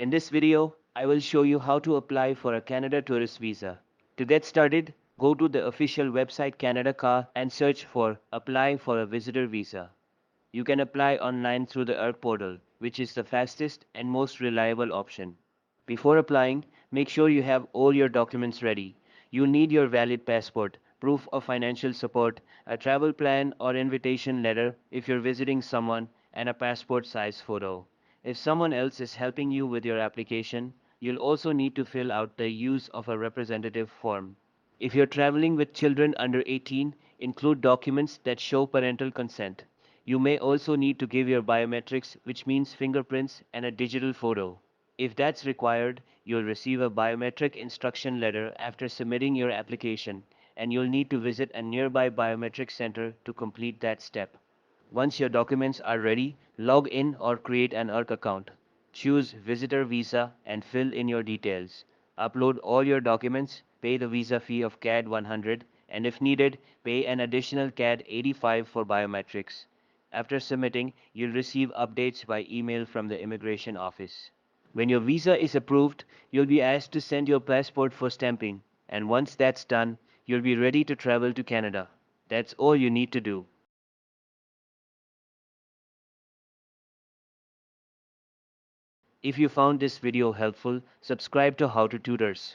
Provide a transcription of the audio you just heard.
In this video, I will show you how to apply for a Canada tourist visa. To get started, go to the official website Canada and search for Apply for a Visitor Visa. You can apply online through the ERC portal, which is the fastest and most reliable option. Before applying, make sure you have all your documents ready. You'll need your valid passport, proof of financial support, a travel plan or invitation letter if you're visiting someone, and a passport size photo. If someone else is helping you with your application, you'll also need to fill out the use of a representative form. If you're traveling with children under 18, include documents that show parental consent. You may also need to give your biometrics, which means fingerprints and a digital photo. If that's required, you'll receive a biometric instruction letter after submitting your application, and you'll need to visit a nearby biometric center to complete that step. Once your documents are ready, log in or create an ERC account. Choose Visitor Visa and fill in your details. Upload all your documents, pay the visa fee of CAD 100, and if needed, pay an additional CAD 85 for biometrics. After submitting, you'll receive updates by email from the immigration office. When your visa is approved, you'll be asked to send your passport for stamping, and once that's done, you'll be ready to travel to Canada. That's all you need to do. If you found this video helpful, subscribe to How to Tutors.